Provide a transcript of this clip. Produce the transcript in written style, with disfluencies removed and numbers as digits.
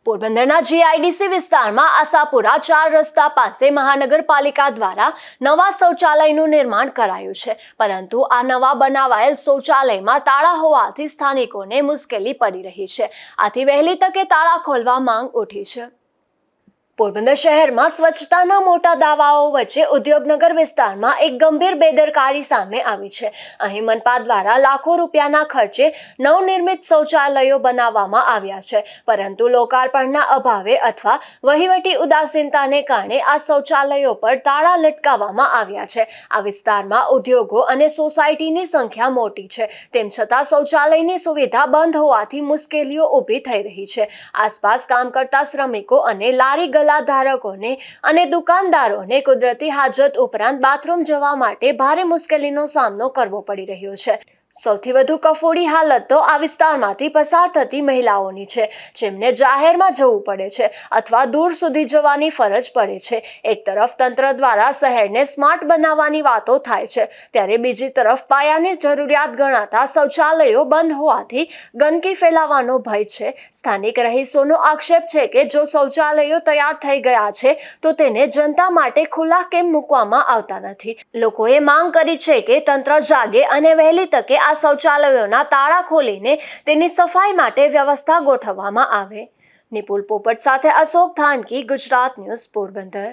પોરબંદરના જીઆઈડીસી વિસ્તારમાં આશાપુરા 4 રસ્તા પાસે મહાનગરપાલિકા દ્વારા નવા શૌચાલયનું નિર્માણ કરાયું છે, પરંતુ આ નવા બનાવાયેલ શૌચાલયમાં તાળા હોવાથી સ્થાનિકોને મુશ્કેલી પડી રહી છે। આથી વહેલી તકે તાળા ખોલવા માંગ ઉઠી છે। પોરબંદર શહેરમાં સ્વચ્છતાના મોટા દાવાઓ વચ્ચે ઉદ્યોગનગર વિસ્તારમાં એક ગંભીર બેદરકારી સામે આવી છે। અહીં મનપા દ્વારા લાખો રૂપિયાના ખર્ચે નવનિર્મિત શૌચાલયો બનાવવામાં આવ્યા છે, પરંતુ લોકાર્પણના અભાવે અથવા વહીવટી ઉદાસીનતાને કારણે આ શૌચાલયો પર તાળા લટકાવવામાં આવ્યા છે। આ વિસ્તારમાં ઉદ્યોગો અને સોસાયટીની સંખ્યા મોટી છે, તેમ છતાં શૌચાલયની સુવિધા બંધ હોવાથી મુશ્કેલીઓ ઊભી થઈ રહી છે। આસપાસ કામ કરતા શ્રમિકો અને લારી ધારકોને અને દુકાનદારોને કુદરતી હાજત ઉપરાંત બાથરૂમ જવા માટે ભારે મુશ્કેલીનો સામનો કરવો પડી રહ્યો છે। સૌથી વધુ કફોડી હાલત તો આ વિસ્તારમાંથી પસાર થતી મહિલાઓની છે, જેમને જાહેરમાં જવું પડે છે અથવા દૂર સુધી જવાની ફરજ પડે છે। એક તરફ તંત્ર દ્વારા શહેરને સ્માર્ટ બનાવવાની વાતો થાય છે, ત્યારે બીજી તરફ પાયાની જરૂરિયાત ગણાતા શૌચાલયો બંધ હોવાથી ગંદકી ફેલાવાનો ભય છે। સ્થાનિક રહીશોનો આક્ષેપ છે કે જો શૌચાલયો તૈયાર થઈ ગયા છે તો તેને જનતા માટે ખુલ્લા કેમ મૂકવામાં આવતા નથી। લોકોએ માંગ કરી છે કે તંત્ર જાગે અને વહેલી તકે આ શૌચાલયોના તાળા ખોલીને તેની સફાઈ માટે વ્યવસ્થા ગોઠવવામાં આવે। નિપુલ પોપટ સાથે અશોક થાનકી, ગુજરાત ન્યૂઝ, પોરબંદર।